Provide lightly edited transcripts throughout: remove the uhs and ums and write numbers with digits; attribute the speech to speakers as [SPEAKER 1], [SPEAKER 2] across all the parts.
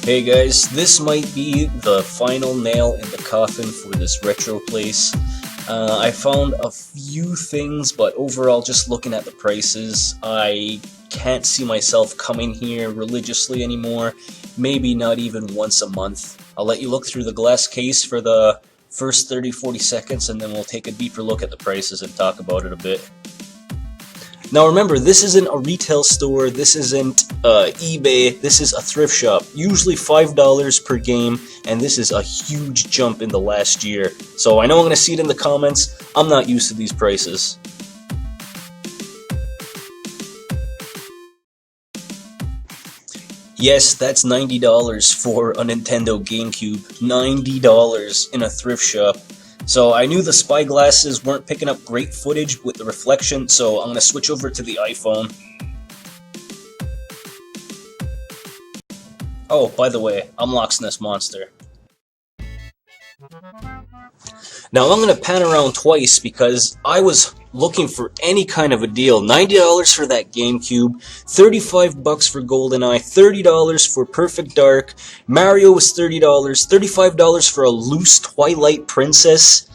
[SPEAKER 1] Hey guys, this might be the final nail in the coffin for this retro place. I found a few things, but overall, just looking at the prices, I can't see myself coming here religiously anymore. Maybe not even once a month. I'll let you look through the glass case for the first 30-40 seconds, and then we'll take a deeper look at the prices and talk about it a bit. Now remember, this isn't a retail store, this isn't eBay, this is a thrift shop. Usually $5 per game, and this is a huge jump in the last year. So I know I'm going to see it in the comments, I'm not used to these prices. Yes, that's $90 for a Nintendo GameCube. $90 in a thrift shop. So I knew the spyglasses weren't picking up great footage with the reflection, so I'm going to switch over to the iPhone. Oh, by the way, I'm Loch SNES Monster. Now I'm going to pan around twice because I was looking for any kind of a deal. $90 for that GameCube, $35 for GoldenEye, $30 for Perfect Dark, Mario was $30, $35 for a loose Twilight Princess.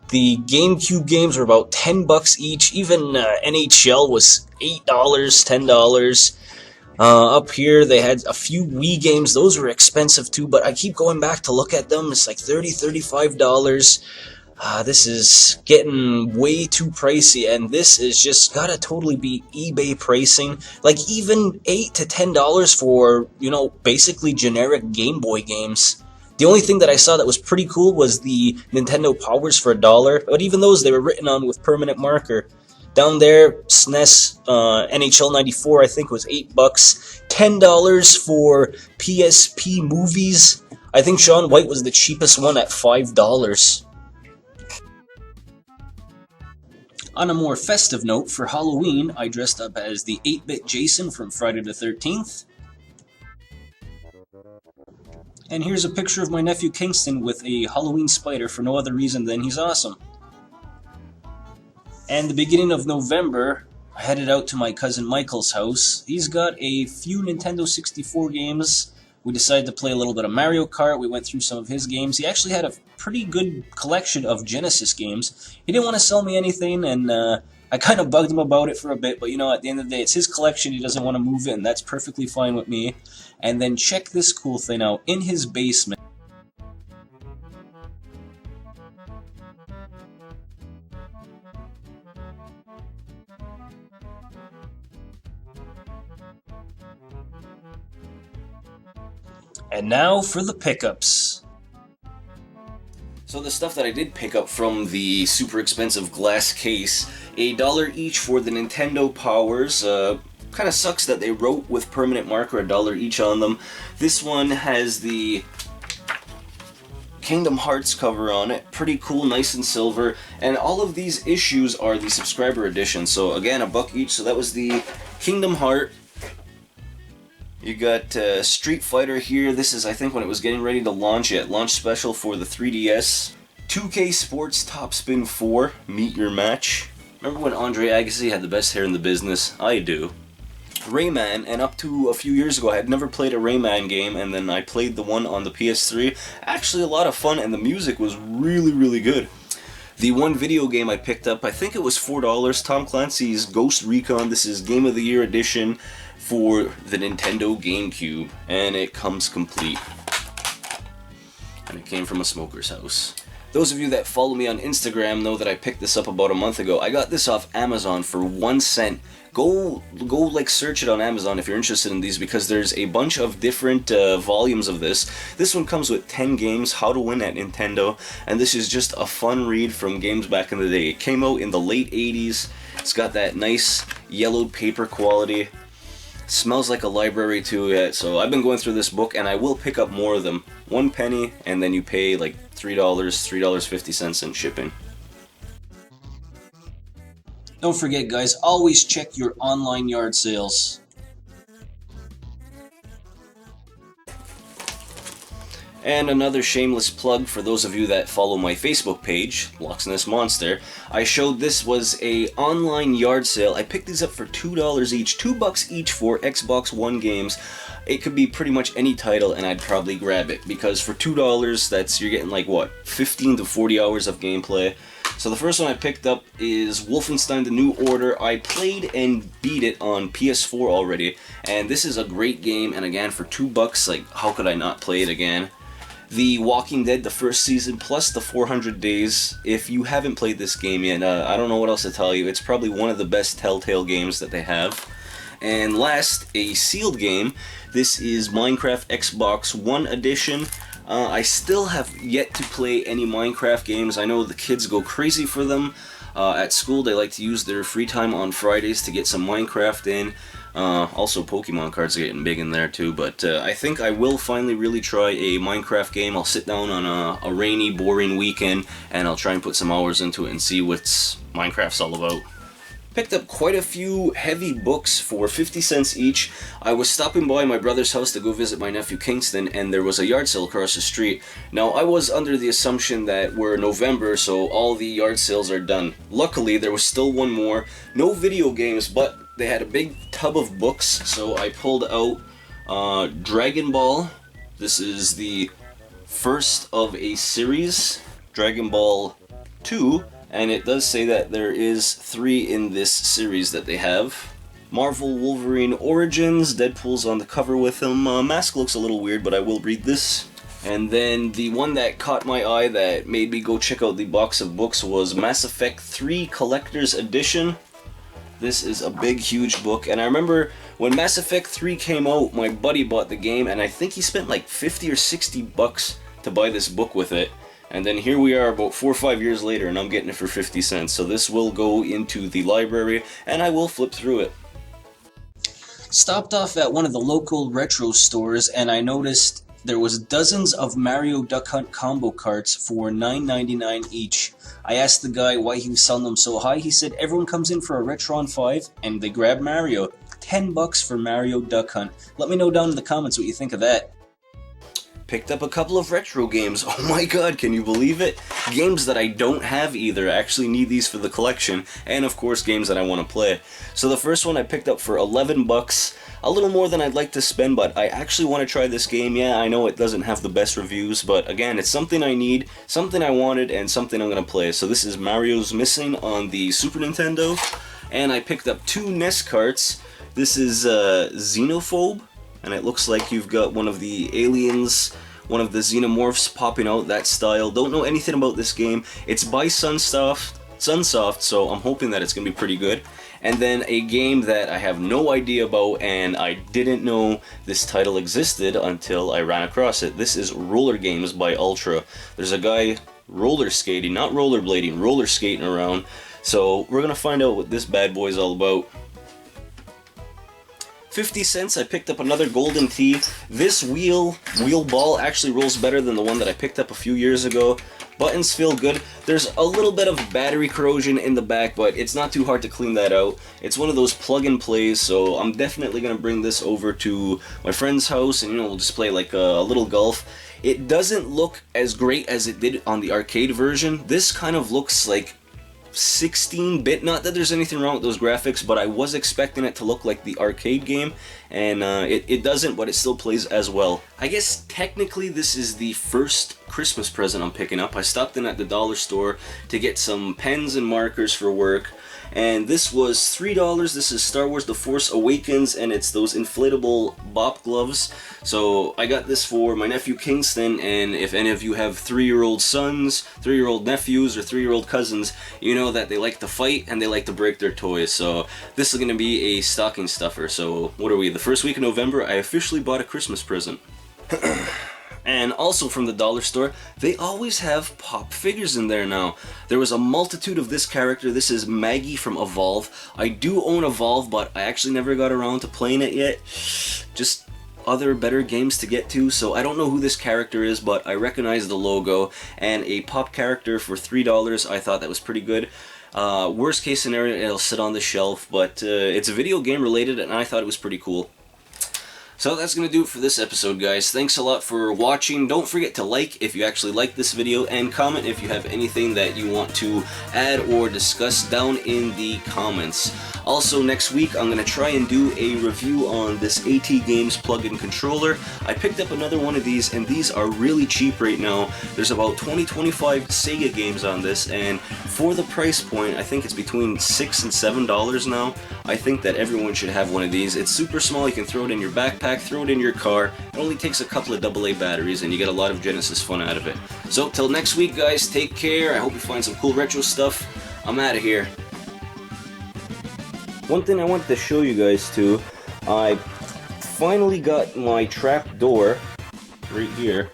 [SPEAKER 1] The GameCube games were about $10 each, even NHL was $8, $10. Up here they had a few Wii games, those were expensive too, but I keep going back to look at them, it's like $30, $35. This is getting way too pricey, and this is just gotta totally be eBay pricing. Like even $8 to $10 for, basically generic Game Boy games. The only thing that I saw that was pretty cool was the Nintendo Powers for $1, but even those they were written on with permanent marker. Down there, SNES NHL 94 I think was $8, $10 for PSP movies. I think Shaun White was the cheapest one at $5. On a more festive note, for Halloween, I dressed up as the 8-bit Jason from Friday the 13th. And here's a picture of my nephew Kingston with a Halloween spider for no other reason than he's awesome. And the beginning of November, I headed out to my cousin Michael's house. He's got a few Nintendo 64 games. We decided to play a little bit of Mario Kart. We went through some of his games. He actually had a pretty good collection of Genesis games. He didn't want to sell me anything, and I kind of bugged him about it for a bit, but at the end of the day, it's his collection. He doesn't want to move in. That's perfectly fine with me. And then check this cool thing out. In his basement, and now for the pickups. So the stuff that I did pick up from the super expensive glass case, $1 each for the Nintendo Powers. Kind of sucks that they wrote with permanent marker $1 each on them. This one has the Kingdom Hearts cover on it, pretty cool, nice and silver, and all of these issues are the subscriber edition. So again, $1 each, so that was the Kingdom Heart. You got Street Fighter here. This is, I think, when it was getting ready to launch it. Launch special for the 3DS. 2K Sports Top Spin 4, Meet Your Match. Remember when Andre Agassi had the best hair in the business? I do. Rayman, and up to a few years ago I had never played a Rayman game, and then I played the one on the PS3. Actually a lot of fun, and the music was really, really good. The one video game I picked up, I think it was $4, Tom Clancy's Ghost Recon. This is Game of the Year edition for the Nintendo GameCube, and it comes complete. And it came from a smoker's house. Those of you that follow me on Instagram know that I picked this up about a month ago. I got this off Amazon for 1 cent. Go search it on Amazon if you're interested in these, because there's a bunch of different volumes of this. This one comes with 10 games, How to Win at Nintendo, and this is just a fun read from games back in the day. It came out in the late 80s. It's got that nice yellowed paper quality. Smells like a library too, so I've been going through this book, and I will pick up more of them. 1 penny, and then you pay like $3, $3.50 in shipping. Don't forget, guys, always check your online yard sales. And another shameless plug for those of you that follow my Facebook page, Loch Ness Monster. I showed this was a online yard sale. I picked these up for $2 each, $2 each for Xbox One games. It could be pretty much any title and I'd probably grab it because for $2 you're getting like what, 15 to 40 hours of gameplay. So the first one I picked up is Wolfenstein: The New Order. I played and beat it on PS4 already, and this is a great game, and again for $2, like how could I not play it again? The Walking Dead, the first season, plus the 400 Days. If you haven't played this game yet, I don't know what else to tell you. It's probably one of the best Telltale games that they have. And last, a sealed game. This is Minecraft Xbox One Edition. I still have yet to play any Minecraft games. I know the kids go crazy for them. At school, they like to use their free time on Fridays to get some Minecraft in. Also, Pokemon cards are getting big in there too, but I think I will finally really try a Minecraft game. I'll sit down on a rainy, boring weekend, and I'll try and put some hours into it and see what Minecraft's all about. Picked up quite a few heavy books for 50 cents each. I was stopping by my brother's house to go visit my nephew Kingston, and there was a yard sale across the street. Now, I was under the assumption that we're November, so all the yard sales are done. Luckily, there was still one more. No video games, but they had a big tub of books, so I pulled out Dragon Ball. This is the first of a series, Dragon Ball 2. And it does say that there is 3 in this series that they have. Marvel Wolverine Origins, Deadpool's on the cover with him. Mask looks a little weird, but I will read this. And then the one that caught my eye that made me go check out the box of books was Mass Effect 3 Collector's Edition. This is a big, huge book, and I remember when Mass Effect 3 came out, my buddy bought the game, and I think he spent like 50 or 60 bucks to buy this book with it. And then here we are about 4 or 5 years later, and I'm getting it for 50 cents. So this will go into the library, and I will flip through it. Stopped off at one of the local retro stores, and I noticed there was dozens of Mario Duck Hunt combo carts for $9.99 each. I asked the guy why he was selling them so high. He said everyone comes in for a Retron 5, and they grab Mario. $10 for Mario Duck Hunt. Let me know down in the comments what you think of that. Picked up a couple of retro games. Oh my god, can you believe it? Games that I don't have either. I actually need these for the collection, and of course games that I want to play. So the first one I picked up for $11. A little more than I'd like to spend, but I actually want to try this game. Yeah, I know it doesn't have the best reviews, but again, it's something I need, something I wanted, and something I'm going to play. So this is Mario's Missing on the Super Nintendo, and I picked up 2 NES carts. This is Xenophobe, and it looks like you've got one of the aliens, one of the xenomorphs popping out, that style. Don't know anything about this game. It's by Sunsoft, so I'm hoping that it's going to be pretty good. And then a game that I have no idea about, and I didn't know this title existed until I ran across it. This is Roller Games by Ultra. There's a guy roller skating, not rollerblading, roller skating around. So we're going to find out what this bad boy is all about. 50 cents, I picked up another Golden Tee. This wheel ball actually rolls better than the one that I picked up a few years ago. Buttons feel good. There's a little bit of battery corrosion in the back, but it's not too hard to clean that out. It's one of those plug and plays, so I'm definitely going to bring this over to my friend's house, and we'll just play like a little golf. It doesn't look as great as it did on the arcade version. This kind of looks like 16-bit, not that there's anything wrong with those graphics, but I was expecting it to look like the arcade game, and it doesn't, but it still plays as well. I guess technically this is the first Christmas present I'm picking up. I stopped in at the dollar store to get some pens and markers for work, and this was $3. This is Star Wars The Force Awakens, and it's those inflatable bop gloves. So I got this for my nephew Kingston, and if any of you have 3-year-old sons, 3-year-old nephews, or 3-year-old cousins, you know that they like to fight and they like to break their toys. So this is going to be a stocking stuffer. So what are we, the first week of November? I officially bought a Christmas present. And also from the dollar store, they always have pop figures in there now. There was a multitude of this character. This is Maggie from Evolve. I do own Evolve, but I actually never got around to playing it yet. Just other better games to get to, so I don't know who this character is, but I recognize the logo, and a pop character for $3, I thought that was pretty good. Worst case scenario, it'll sit on the shelf, but it's a video game related, and I thought it was pretty cool. So that's going to do it for this episode, guys. Thanks a lot for watching. Don't forget to like if you actually like this video, and comment if you have anything that you want to add or discuss down in the comments. Also, next week I'm going to try and do a review on this AT Games plug-in controller. I picked up another one of these, and these are really cheap right now. There's about 20-25 Sega games on this, and for the price point, I think it's between $6 and $7 now. I think that everyone should have one of these. It's super small, you can throw it in your backpack, throw it in your car. It only takes a couple of AA batteries, and you get a lot of Genesis fun out of it. So, till next week, guys, take care. I hope you find some cool retro stuff. I'm out of here. One thing I wanted to show you guys too, I finally got my trap door right here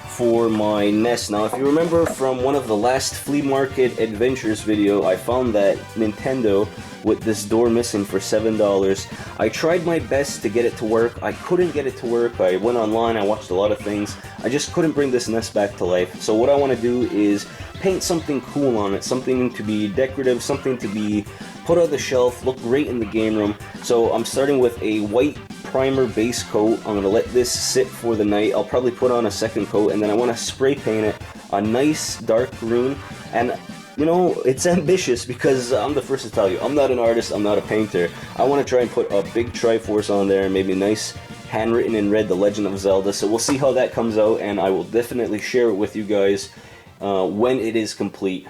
[SPEAKER 1] for my NES. Now, if you remember from one of the last flea market adventures video, I found that Nintendo with this door missing for $7. I tried my best to get it to work. I couldn't get it to work. I went online, I watched a lot of things. I just couldn't bring this NES back to life. So what I want to do is paint something cool on it, something to be decorative, something to be put on the shelf, look great in the game room. So I'm starting with a white primer base coat. I'm going to let this sit for the night. I'll probably put on a second coat, and then I want to spray paint it a nice dark green. And you know, it's ambitious because I'm the first to tell you, I'm not an artist, I'm not a painter. I want to try and put a big Triforce on there, maybe nice handwritten in red, The Legend of Zelda. So we'll see how that comes out, and I will definitely share it with you guys when it is complete.